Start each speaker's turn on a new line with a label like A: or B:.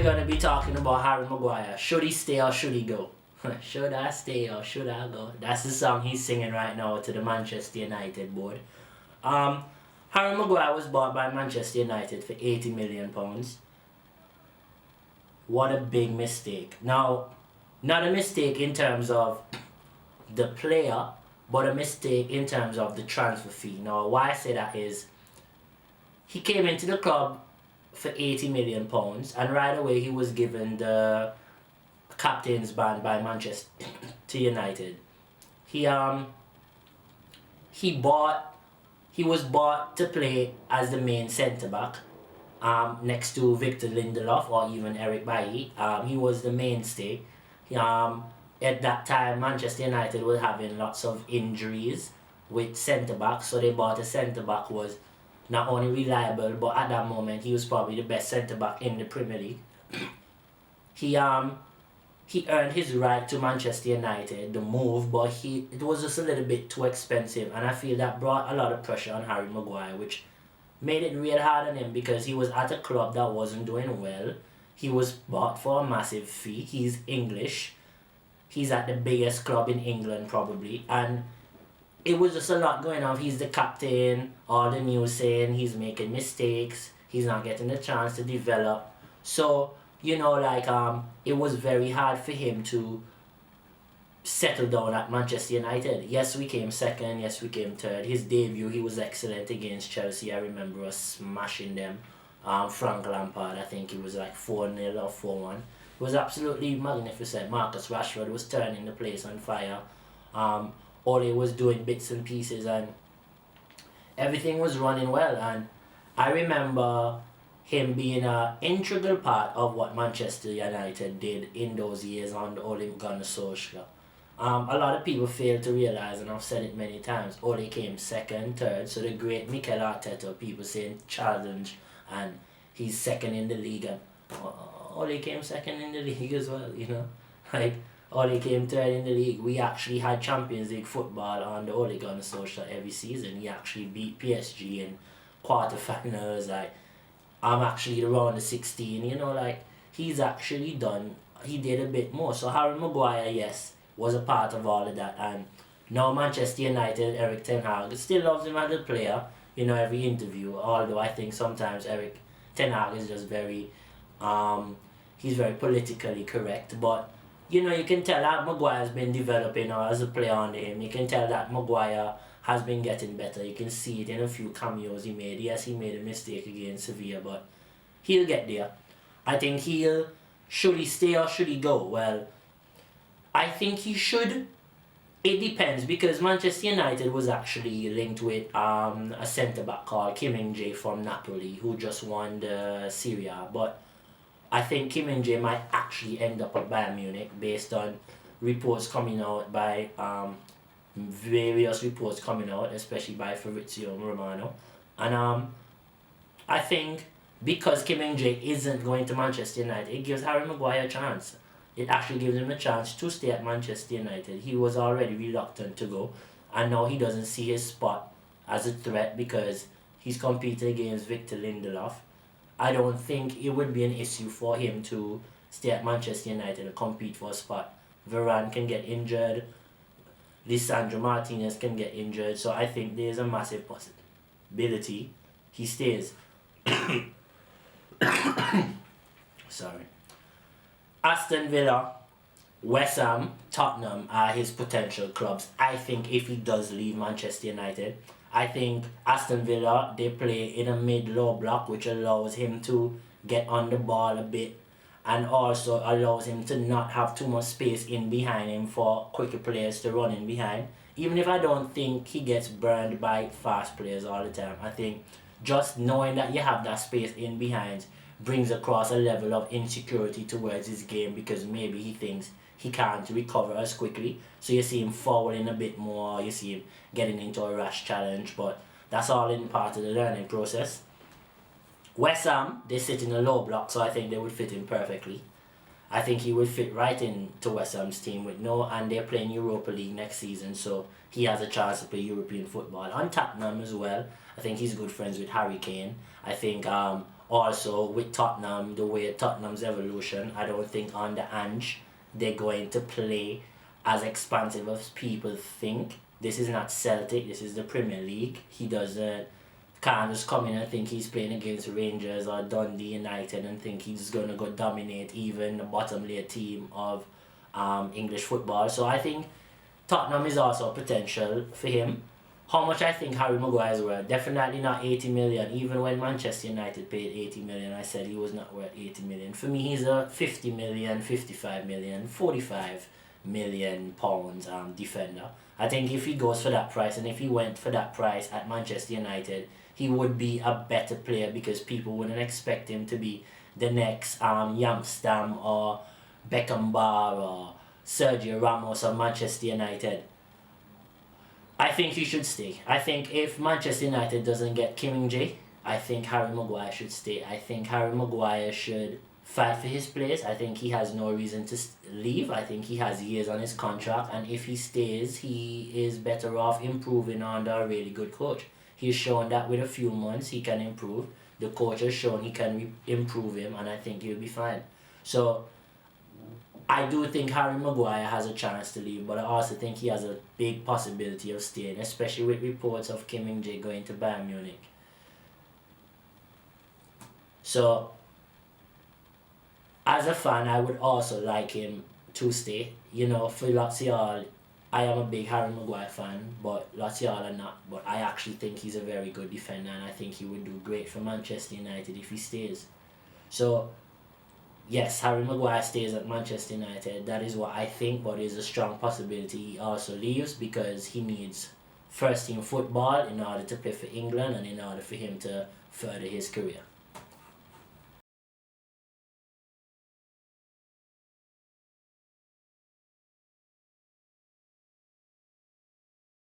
A: going to be talking about Harry Maguire. Should he stay or should he go? Should I stay or should I go? That's the song he's singing right now to the Manchester United board. Harry Maguire was bought by Manchester United for £80 million. What a big mistake. Now, not a mistake in terms of the player, but a mistake in terms of the transfer fee. Now, why I say that is, he came into the club for £80 million, and right away he was given the captain's band by Manchester United. He was bought to play as the main centre back, next to Victor Lindelof or even Eric Bailly. He was the mainstay. At that time, Manchester United was having lots of injuries with centre backs, so they bought a centre back who was not only reliable, but at that moment he was probably the best centre back in the Premier League. He earned his right to Manchester United, the move, but it was just a little bit too expensive, and I feel that brought a lot of pressure on Harry Maguire, which made it real hard on him because he was at a club that wasn't doing well. He was bought for a massive fee. He's English. He's at the biggest club in England probably, and it was just a lot going on. He's the captain, all the news saying he's making mistakes, he's not getting the chance to develop. So, it was very hard for him to settle down at Manchester United. Yes, we came second, yes, we came third. His debut, he was excellent against Chelsea. I remember us smashing them. Frank Lampard, I think it was like 4-0 or 4-1. It was absolutely magnificent. Marcus Rashford was turning the place on fire. Ole was doing bits and pieces, and everything was running well. And I remember him being an integral part of what Manchester United did in those years under Ole Gunnar Solskjaer. A lot of people fail to realise, and I've said it many times, Ole came second, third, so the great Mikel Arteta, people saying challenge, and he's second in the league, and Ole came second in the league as well, Ole came third in the league. We actually had Champions League football under Ole Gunnar Solskjaer every season. He actually beat PSG in quarterfinals, I'm actually around the 16, he's actually done, he did a bit more. So Harry Maguire, yes, was a part of all of that, and now Manchester United, Eric Ten Hag still loves him as a player, every interview, although I think sometimes Eric Ten Hag is just very, he's very politically correct, but you can tell that Maguire's been developing as a player under him. You can tell that Maguire has been getting better. You can see it in a few cameos he made. Yes, he made a mistake against Sevilla, but he'll get there. I think should he stay or should he go? Well, I think he should. It depends, because Manchester United was actually linked with a centre-back called Kim Min-jae from Napoli, who just won the Serie A. But I think Kim Min-jae might actually end up at Bayern Munich based on reports coming out by various reports coming out, especially by Fabrizio Romano. And I think because Kim Min-jae isn't going to Manchester United, it gives Harry Maguire a chance. It actually gives him a chance to stay at Manchester United. He was already reluctant to go, and now he doesn't see his spot as a threat because he's competing against Victor Lindelof. I don't think it would be an issue for him to stay at Manchester United and compete for a spot. Varane can get injured, Lisandro Martinez can get injured, so I think there's a massive possibility he stays. Sorry. Aston Villa, West Ham, Tottenham are his potential clubs. I think if he does leave Manchester United, I think Aston Villa, they play in a mid-low block, which allows him to get on the ball a bit and also allows him to not have too much space in behind him for quicker players to run in behind. Even if I don't think he gets burned by fast players all the time, I think just knowing that you have that space in behind brings across a level of insecurity towards his game, because maybe he thinks he can't recover as quickly. So you see him fouling a bit more, you see him getting into a rash challenge, but that's all in part of the learning process. West Ham, they sit in a low block, so I think they would fit in perfectly. I think he would fit right into West Ham's team with no, and they're playing Europa League next season, so he has a chance to play European football. On Tottenham as well, I think he's good friends with Harry Kane. I think also with Tottenham, the way Tottenham's evolution, I don't think under Ange they're going to play as expansive as people think. This is not Celtic, this is the Premier League. He doesn't can't just come in and think he's playing against Rangers or Dundee United and think he's going to go dominate even the bottom layer team of English football. So I think Tottenham is also a potential for him. How much I think Harry Maguire is worth? Definitely not 80 million. Even when Manchester United paid 80 million, I said he was not worth 80 million. For me, he's a 50 million, 55 million, 45 million pounds defender. I think if he goes for that price and if he went for that price at Manchester United, he would be a better player because people wouldn't expect him to be the next Yamstam or Beckenbauer or Sergio Ramos of Manchester United. I think he should stay. I think if Manchester United doesn't get Kim Min-jae, I think Harry Maguire should stay. I think Harry Maguire should fight for his place. I think he has no reason to leave. I think he has years on his contract, and if he stays, he is better off improving under a really good coach. He's shown that with a few months he can improve. The coach has shown he can improve him, and I think he'll be fine. So I do think Harry Maguire has a chance to leave, but I also think he has a big possibility of staying, especially with reports of Kim Min-jae going to Bayern Munich. So, as a fan, I would also like him to stay. You know, for Lazio, I am a big Harry Maguire fan, but Lazio are not. But I actually think he's a very good defender, and I think he would do great for Manchester United if he stays. So, yes, Harry Maguire stays at Manchester United. That is what I think, but there's a strong possibility he also leaves because he needs first team football in order to play for England and in order for him to further his career.